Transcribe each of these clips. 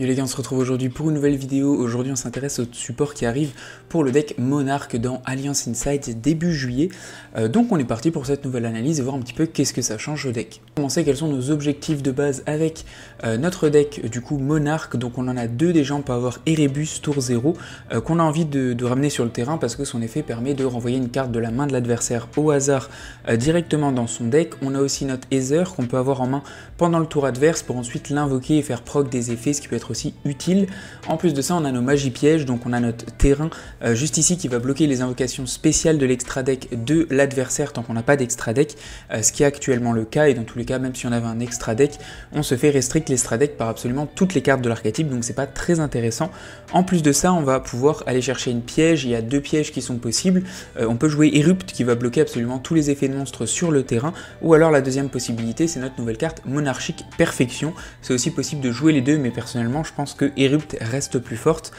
Yo les gars, on se retrouve aujourd'hui pour une nouvelle vidéo. Aujourd'hui on s'intéresse au support qui arrive pour le deck Monarch dans Alliance Insight début juillet. Donc on est parti pour cette nouvelle analyse et voir un petit peu qu'est-ce que ça change au deck. On va commencer, quels sont nos objectifs de base avec notre deck du coup Monarch. Donc on en a deux déjà, on peut avoir Erebus tour 0 qu'on a envie de ramener sur le terrain parce que son effet permet de renvoyer une carte de la main de l'adversaire au hasard directement dans son deck. On a aussi notre Aether qu'on peut avoir en main pendant le tour adverse pour ensuite l'invoquer et faire proc des effets, ce qui peut être aussi utile. En plus de ça, on a nos magies pièges, donc on a notre terrain juste ici qui va bloquer les invocations spéciales de l'extra deck de l'adversaire tant qu'on n'a pas d'extra deck, ce qui est actuellement le cas, et dans tous les cas, même si on avait un extra deck, on se fait restrict l'extra deck par absolument toutes les cartes de l'archétype, donc c'est pas très intéressant. En plus de ça, on va pouvoir aller chercher une piège. Il y a deux pièges qui sont possibles. On peut jouer Erupt qui va bloquer absolument tous les effets de monstres sur le terrain, ou alors la deuxième possibilité, c'est notre nouvelle carte Monarchique Perfection. C'est aussi possible de jouer les deux, mais personnellement je pense que Erupt reste plus forte,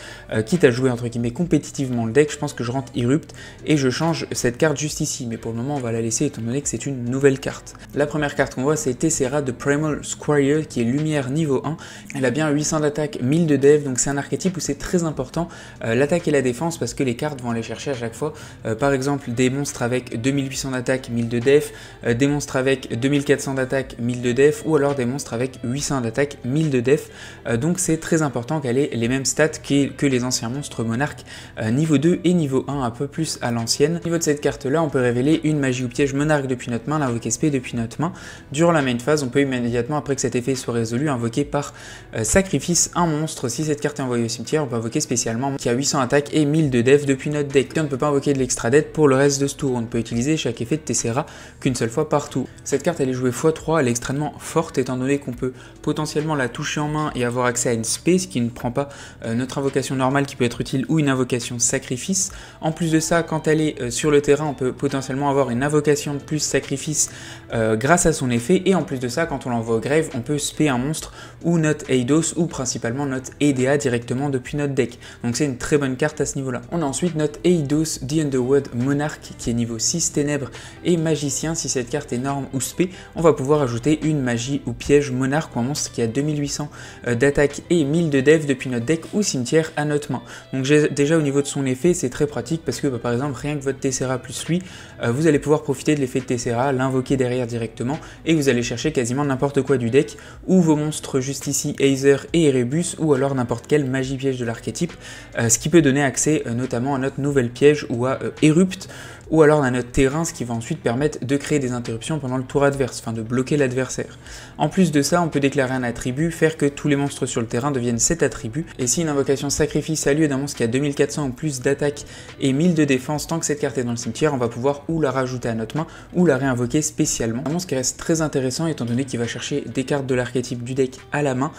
quitte à jouer entre guillemets compétitivement le deck. Je pense que je rentre Erupt et je change cette carte juste ici, mais pour le moment on va la laisser étant donné que c'est une nouvelle carte. La première carte qu'on voit, c'est Tessera de Primal Squire qui est lumière niveau 1. Elle a bien 800 d'attaque, 1000 de dev, donc c'est un archétype où c'est très important l'attaque et la défense, parce que les cartes vont aller chercher à chaque fois par exemple des monstres avec 2800 d'attaque, 1000 de def, des monstres avec 2400 d'attaque, 1000 de def, ou alors des monstres avec 800 d'attaque, 1000 de def. Donc c'est très important qu'elle ait les mêmes stats que les anciens monstres monarques niveau 2 et niveau 1, un peu plus à l'ancienne. Au niveau de cette carte là, on peut révéler une magie ou piège monarque depuis notre main, l'invoquer SP depuis notre main. Durant la main phase, on peut immédiatement, après que cet effet soit résolu, invoquer par sacrifice un monstre. Si cette carte est envoyée au cimetière, on peut invoquer spécialement qui a 800 attaques et 1000 de def depuis notre deck. On ne peut pas invoquer de l'extra deck pour le reste de ce tour. On ne peut utiliser chaque effet de Tessera qu'une seule fois par tour. Cette carte elle est jouée x3, elle est extrêmement forte étant donné qu'on peut potentiellement la toucher en main et avoir accès à une space qui ne prend pas notre invocation normale qui peut être utile, ou une invocation sacrifice. En plus de ça, quand elle est sur le terrain, on peut potentiellement avoir une invocation de plus sacrifice grâce à son effet, et en plus de ça, quand on l'envoie au grave, on peut spé un monstre ou notre Eidos ou principalement notre EDA directement depuis notre deck. Donc c'est une très bonne carte à ce niveau là. On a ensuite notre Eidos The Underworld Monarch qui est niveau 6 ténèbres et magicien. Si cette carte est norme ou spé, on va pouvoir ajouter une magie ou piège monarque ou un monstre qui a 2800 d'attaque et 1000 de dev depuis notre deck ou cimetière à notre main. Donc déjà au niveau de son effet, c'est très pratique parce que par exemple rien que votre Tessera plus lui, vous allez pouvoir profiter de l'effet de Tessera, l'invoquer derrière directement, et vous allez chercher quasiment n'importe quoi du deck, ou vos monstres juste ici Aether et Erebus, ou alors n'importe quelle magie piège de l'archétype, ce qui peut donner accès notamment à notre nouvelle piège ou à Erupt, ou alors à notre terrain, ce qui va ensuite permettre de créer des interruptions pendant le tour adverse, enfin de bloquer l'adversaire. En plus de ça, on peut déclarer un attribut, faire que tous les monstres sur le terrain deviennent cet attribut, et si une invocation sacrifice a lieu d'un monstre qui a 2400 ou plus d'attaque et 1000 de défense, tant que cette carte est dans le cimetière, on va pouvoir ou la rajouter à notre main, ou la réinvoquer spécialement. Un monstre qui reste très intéressant étant donné qu'il va chercher des cartes de l'archétype du deck à la main,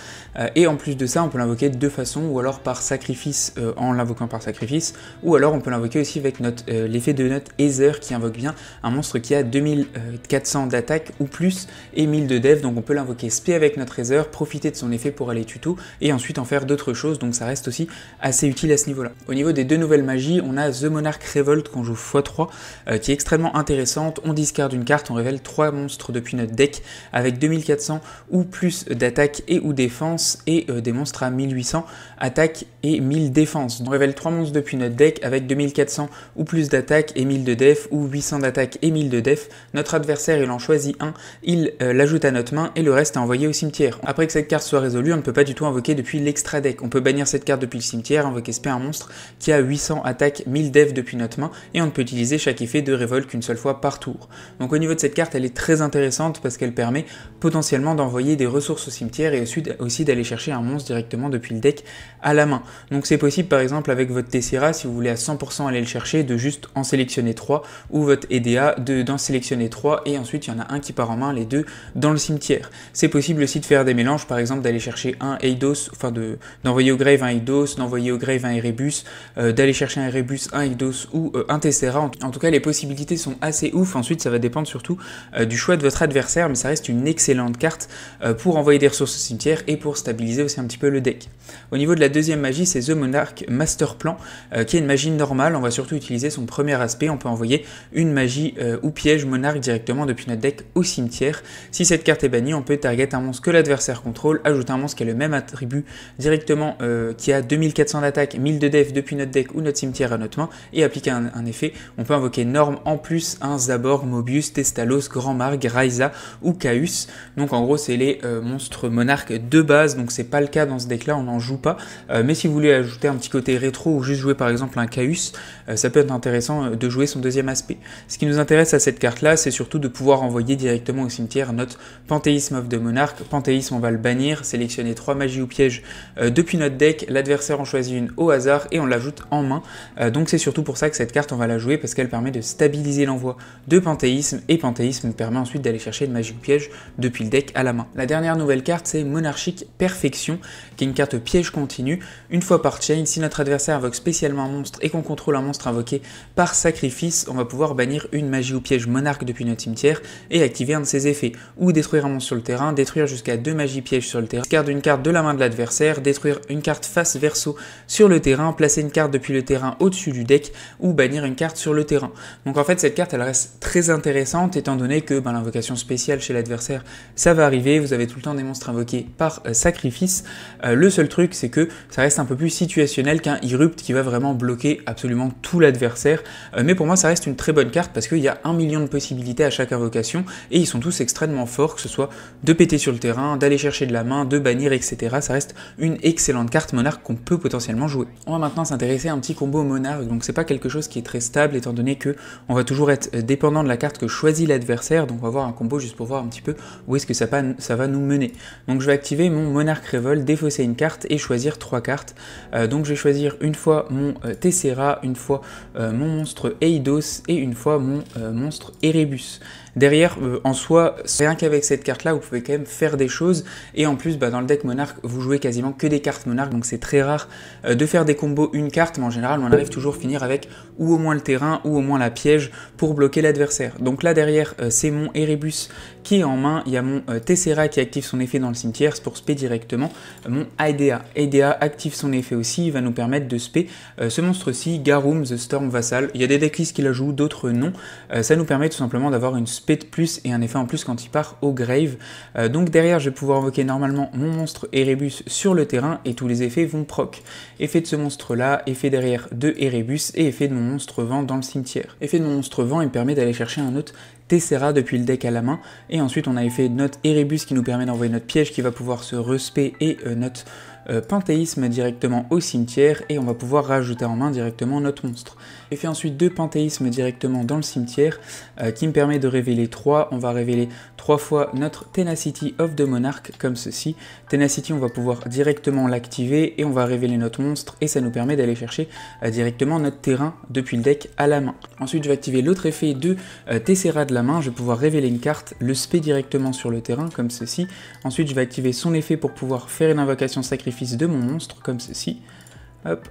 et en plus de ça, on peut l'invoquer de deux façons, ou alors par sacrifice, en l'invoquant par sacrifice, ou alors on peut l'invoquer aussi avec l'effet de notre Aether qui invoque bien un monstre qui a 2400 d'attaque ou plus et 1000 de dev, donc on peut l'invoquer spé avec notre Aether, profiter de son effet pour aller tuto et ensuite en faire d'autres choses, donc ça reste aussi assez utile à ce niveau là. Au niveau des deux nouvelles magies, on a The Monarch Revolt qu'on joue x3 qui est extrêmement intéressante. On discarde une carte, on révèle 3 monstres depuis notre deck avec 2400 ou plus d'attaque et ou défense, et des monstres à 1800 attaque et 1000 défense. On révèle 3 monstres depuis notre deck avec 2400 ou plus d'attaque et 1000 de def, ou 800 d'attaque et 1000 de def. Notre adversaire il en choisit un, il l'ajoute à notre main et le reste est envoyé au cimetière. Après que cette carte soit résolue, on ne peut pas du tout invoquer depuis l'extra deck. On peut bannir cette carte depuis le cimetière, invoquer spé un monstre qui a 800 attaque, 1000 def depuis notre main, et on ne peut utiliser chaque effet de révolte qu'une seule fois par tour. Donc au niveau de cette carte, elle est très intéressante parce qu'elle permet potentiellement d'envoyer des ressources au cimetière et aussi d'aller chercher un monstre directement depuis le deck à la main. Donc c'est possible par exemple avec votre Tessera, si vous voulez à 100% aller le chercher, de juste en sélectionner 3, ou votre EDA d'en sélectionner 3 et ensuite il y en a un qui part en main, les deux dans le cimetière. C'est possible aussi de faire des mélanges, par exemple d'aller chercher un Eidos, enfin d'envoyer au grave un Eidos, d'envoyer au grave un Erebus, d'aller chercher un Erebus, un Eidos ou un Tessera. En tout cas les possibilités sont assez ouf. Ensuite ça va dépendre surtout du choix de votre adversaire, mais ça reste une excellente carte pour envoyer des ressources au cimetière et pour stabiliser aussi un petit peu le deck. Au niveau de la deuxième magie, c'est The Monarch Master Plan qui est une magie normale. On va surtout utiliser son premier aspect, on peut peut envoyer une magie ou piège monarque directement depuis notre deck au cimetière. Si cette carte est bannie, on peut target un monstre que l'adversaire contrôle, ajouter un monstre qui a le même attribut directement, qui a 2400 d'attaque, 1000 de def depuis notre deck ou notre cimetière à notre main, et appliquer un effet. On peut invoquer Norm en plus un Zabor, Mobius, Testalos, Grand Marg, Raiza ou Chaos. Donc en gros c'est les monstres monarques de base, donc c'est pas le cas dans ce deck là, on n'en joue pas, mais si vous voulez ajouter un petit côté rétro ou juste jouer par exemple un Chaos, ça peut être intéressant de jouer son deuxième aspect. Ce qui nous intéresse à cette carte là, c'est surtout de pouvoir envoyer directement au cimetière notre Panthéisme of the Monarch. Panthéisme, on va le bannir, sélectionner 3 magies ou pièges depuis notre deck, l'adversaire en choisit une au hasard et on l'ajoute en main. Donc c'est surtout pour ça que cette carte on va la jouer, parce qu'elle permet de stabiliser l'envoi de Panthéisme, et Panthéisme permet ensuite d'aller chercher une magie ou piège depuis le deck à la main. La dernière nouvelle carte, c'est Monarchique Perfection, qui est une carte piège continu. Une fois par chain, si notre adversaire invoque spécialement un monstre et qu'on contrôle un monstre invoqué par sacrifice, on va pouvoir bannir une magie ou piège monarque depuis notre cimetière et activer un de ses effets, ou détruire un monstre sur le terrain, détruire jusqu'à 2 magies pièges sur le terrain, discarder une carte de la main de l'adversaire, détruire une carte face verso sur le terrain, placer une carte depuis le terrain au-dessus du deck, ou bannir une carte sur le terrain. Donc en fait cette carte elle reste très intéressante étant donné que l'invocation spéciale chez l'adversaire ça va arriver, vous avez tout le temps des monstres invoqués par sacrifice. Le seul truc c'est que ça reste un peu plus situationnel qu'un Irrupt qui va vraiment bloquer absolument tout l'adversaire, mais pour moi ça reste une très bonne carte parce qu'il y a 1 million de possibilités à chaque invocation et ils sont tous extrêmement forts, que ce soit de péter sur le terrain, d'aller chercher de la main, de bannir, etc. Ça reste une excellente carte monarque qu'on peut potentiellement jouer. On va maintenant s'intéresser à un petit combo monarque, donc c'est pas quelque chose qui est très stable étant donné que on va toujours être dépendant de la carte que choisit l'adversaire, donc on va voir un combo juste pour voir un petit peu où est-ce que ça va nous mener. Donc je vais activer mon Monarque Revolt, défausser une carte et choisir 3 cartes. Donc je vais choisir une fois mon Tessera, une fois mon monstre Eidos et une fois mon monstre Erebus. Derrière, en soi, rien qu'avec cette carte-là, vous pouvez quand même faire des choses. Et en plus, dans le deck monarque, vous jouez quasiment que des cartes monarques, donc c'est très rare de faire des combos une carte, mais en général, on arrive toujours à finir avec ou au moins le terrain ou au moins la piège pour bloquer l'adversaire. Donc là, derrière, c'est mon Erebus qui est en main. Il y a mon Tessera qui active son effet dans le cimetière, c'est pour spé directement mon Aidea. Aidea active son effet aussi, il va nous permettre de spé ce monstre-ci, Garum, The Storm Vassal. Il y a des decklists qui la jouent, d'autres non. Ça nous permet tout simplement d'avoir une spé de plus et un effet en plus quand il part au grave. Donc derrière, je vais pouvoir invoquer normalement mon monstre Erebus sur le terrain et tous les effets vont proc. Effet de ce monstre-là, effet derrière de Erebus et effet de mon monstre vent dans le cimetière. Effet de mon monstre vent, il me permet d'aller chercher un autre Tessera depuis le deck à la main, et ensuite on a effet de notre Erebus qui nous permet d'envoyer notre piège qui va pouvoir se respé et notre Panthéisme directement au cimetière, et on va pouvoir rajouter en main directement notre monstre. Effet ensuite de Panthéisme directement dans le cimetière qui me permet de révéler 3, on va révéler 3 fois notre Tenacity of the Monarch comme ceci. Tenacity, on va pouvoir directement l'activer et on va révéler notre monstre et ça nous permet d'aller chercher directement notre terrain depuis le deck à la main. Ensuite je vais activer l'autre effet de Tessera de la main, je vais pouvoir révéler une carte, le spé directement sur le terrain comme ceci. Ensuite je vais activer son effet pour pouvoir faire une invocation sacrifice de mon monstre comme ceci. Hop.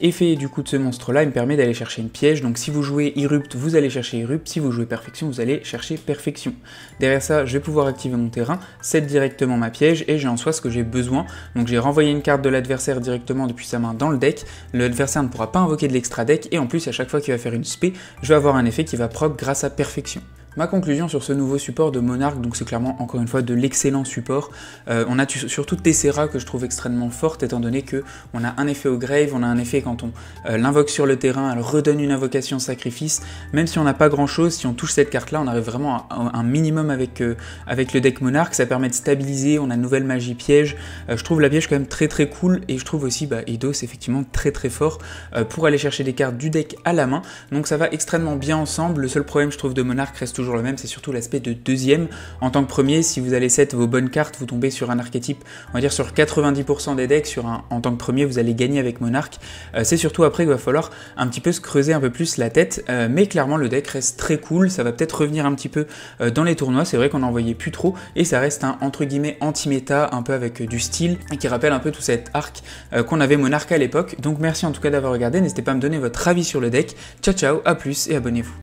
Effet du coup de ce monstre là, il me permet d'aller chercher une piège, donc si vous jouez Irrupt, vous allez chercher Irrupt, si vous jouez Perfection, vous allez chercher Perfection. Derrière ça, je vais pouvoir activer mon terrain, set directement ma piège, et j'ai en soi ce que j'ai besoin. Donc j'ai renvoyé une carte de l'adversaire directement depuis sa main dans le deck, l'adversaire ne pourra pas invoquer de l'extra deck, et en plus à chaque fois qu'il va faire une spé, je vais avoir un effet qui va proc grâce à Perfection. Ma conclusion sur ce nouveau support de Monarque, donc c'est clairement encore une fois de l'excellent support. On a surtout Tessera que je trouve extrêmement forte étant donné que on a un effet au grave, on a un effet quand on l'invoque sur le terrain, elle redonne une invocation sacrifice. Même si on n'a pas grand chose, si on touche cette carte là, on arrive vraiment à un minimum avec le deck Monarque, ça permet de stabiliser, on a une nouvelle magie piège. Je trouve la piège quand même très très cool et je trouve aussi Eidos effectivement très très fort pour aller chercher des cartes du deck à la main. Donc ça va extrêmement bien ensemble. Le seul problème je trouve de Monarque reste toujours le même, c'est surtout l'aspect de deuxième. En tant que premier, si vous allez set vos bonnes cartes, vous tombez sur un archétype, on va dire sur 90% des decks, en tant que premier, vous allez gagner avec Monarque. C'est surtout après qu'il va falloir un petit peu se creuser un peu plus la tête, mais clairement le deck reste très cool, ça va peut-être revenir un petit peu dans les tournois, c'est vrai qu'on n'en voyait plus trop, et ça reste un entre guillemets anti-méta, un peu avec du style, et qui rappelle un peu tout cet arc qu'on avait Monarque à l'époque. Donc merci en tout cas d'avoir regardé, n'hésitez pas à me donner votre avis sur le deck. Ciao ciao, à plus et abonnez-vous.